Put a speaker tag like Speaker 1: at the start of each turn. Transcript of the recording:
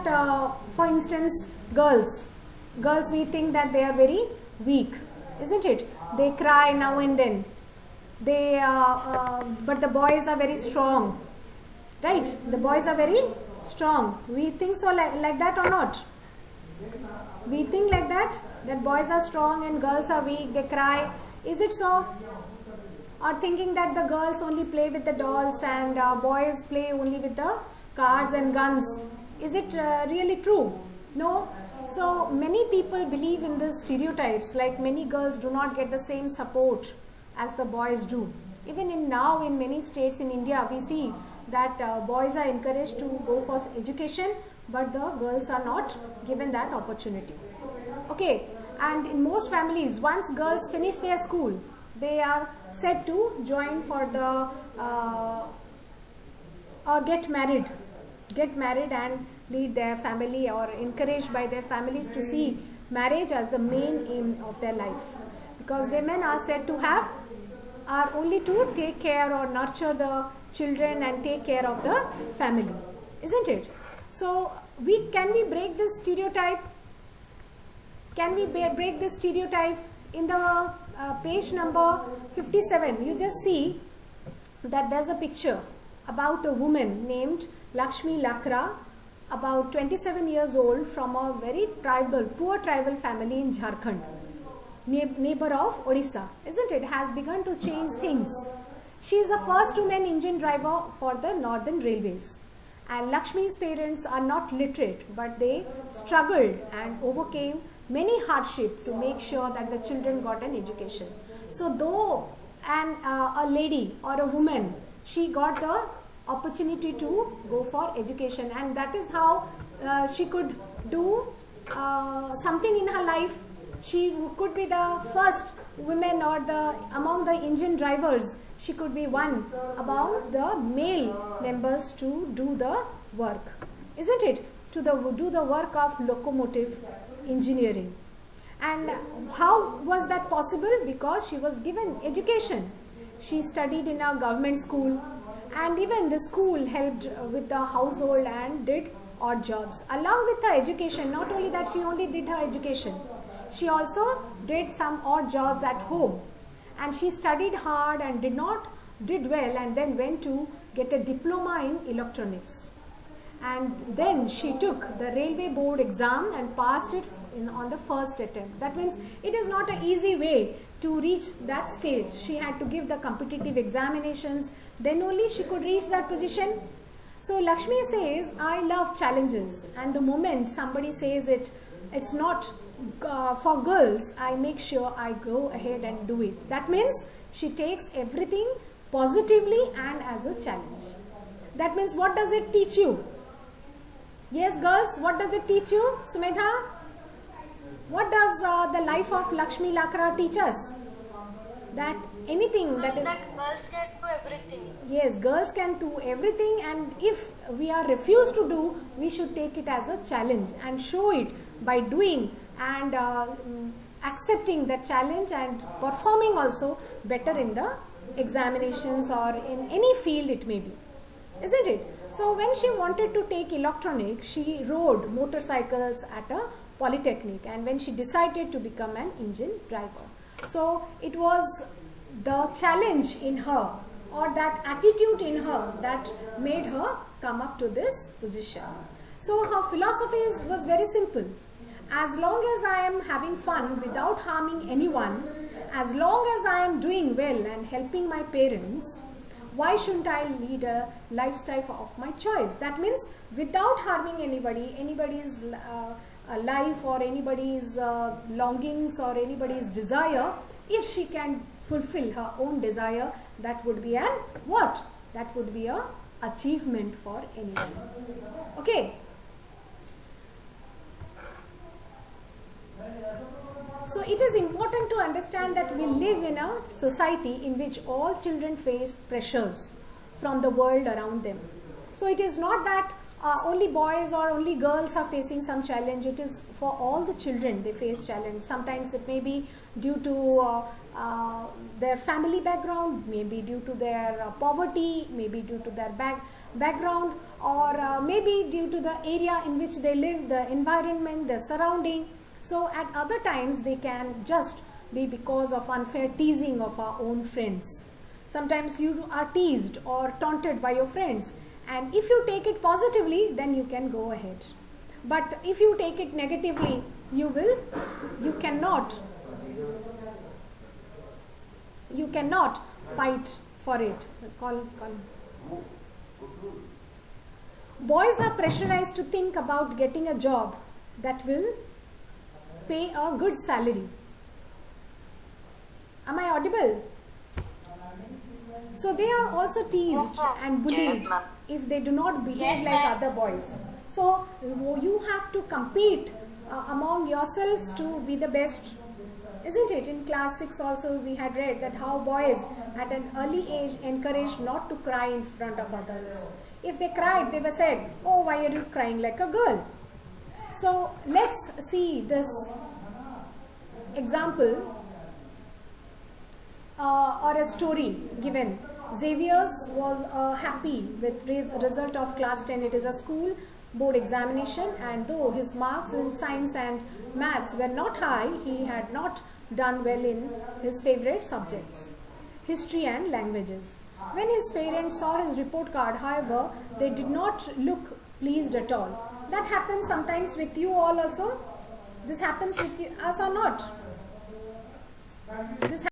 Speaker 1: that, for instance, girls, we think that they are very weak, isn't it? They cry now and then. But the boys are very strong, right? The boys are very strong. We think so, like that or not? We think like that boys are strong and girls are weak, they cry. Is it so? Or thinking that the girls only play with the dolls and boys play only with the cards and guns. Is it really true? No. So many people believe in these stereotypes, like many girls do not get the same support as the boys do. Even now in many states in India, we see that boys are encouraged to go for education, but the girls are not given that opportunity. Okay, and in most families, once girls finish their school, they are said to join for the or get married and lead their family, or encouraged by their families to see marriage as the main aim of their life, because women are said to have are only to take care or nurture the children and take care of the family, isn't it? So can we break this stereotype? Can we break this stereotype? In the page number 57, you just see that there's a picture about a woman named Lakshmi Lakra, about 27 years old, from a very poor tribal family in Jharkhand, neighbor of Odisha, isn't it? Has begun to change things. She is the first woman engine driver for the Northern Railways. And Lakshmi's parents are not literate, but they struggled and overcame many hardships to make sure that the children got an education. So though a lady or a woman, she got the opportunity to go for education, and that is how she could do something in her life. She could be the first woman, or among the engine drivers, she could be one among the male members to do the work, isn't it? To do the work of locomotive engineering. And how was that possible? Because she was given education. She studied in a government school, and even the school helped with the household and did odd jobs. Along with her education, not only that she only did her education, she also did some odd jobs at home. And she studied hard and did well, and then went to get a diploma in electronics. And then she took the railway board exam and passed it on the first attempt. That means it is not an easy way to reach that stage. She had to give the competitive examinations, then only she could reach that position. So Lakshmi says, I love challenges, and the moment somebody says it's not for girls, I make sure I go ahead and do it. That means she takes everything positively and as a challenge. That means, what does it teach you? Yes, girls, what does it teach you? Sumedha, what does the life of Lakshmi Lakra teach us? That anything that
Speaker 2: girls can do everything.
Speaker 1: Yes, girls can do everything, and if we are refused to do, we should take it as a challenge and show it by doing and accepting the challenge and performing also better in the examinations or in any field it may be, isn't it? So when she wanted to take electronics, she rode motorcycles at a polytechnic, and when she decided to become an engine driver. So it was the challenge in her, or that attitude in her, that made her come up to this position. So her philosophy was very simple. As long as I am having fun without harming anyone, as long as I am doing well and helping my parents, why shouldn't I lead a lifestyle of my choice? That means without harming anybody, anybody's life or anybody's longings or anybody's desire. If she can fulfill her own desire, that would be an what? That would be a achievement for anyone. Okay. So it is important to understand that we live in a society in which all children face pressures from the world around them. So it is not that only boys or only girls are facing some challenge. It is for all the children they face challenge. Sometimes it may be due to their family background, maybe due to their poverty, maybe due to their background, or maybe due to the area in which they live, the environment, the surrounding. So at other times they can just be because of unfair teasing of our own friends. Sometimes you are teased or taunted by your friends, and if you take it positively, then you can go ahead. But if you take it negatively, you cannot fight for it. Call. Boys are pressurized to think about getting a job that will pay a good salary. Am I audible? So they are also teased and bullied if they do not behave like other boys. So you have to compete among yourselves to be the best. Isn't it? In class 6 also we had read that how boys at an early age encouraged not to cry in front of others. If they cried, they were said, "Oh, why are you crying like a girl?" So let's see this example or a story given. Xavier's was happy with his result of class 10. It is a school board examination, and though his marks in science and maths were not high, he had not done well in his favorite subjects, history and languages. When his parents saw his report card, however, they did not look pleased at all. That happens sometimes with you all also. This happens with us or not? This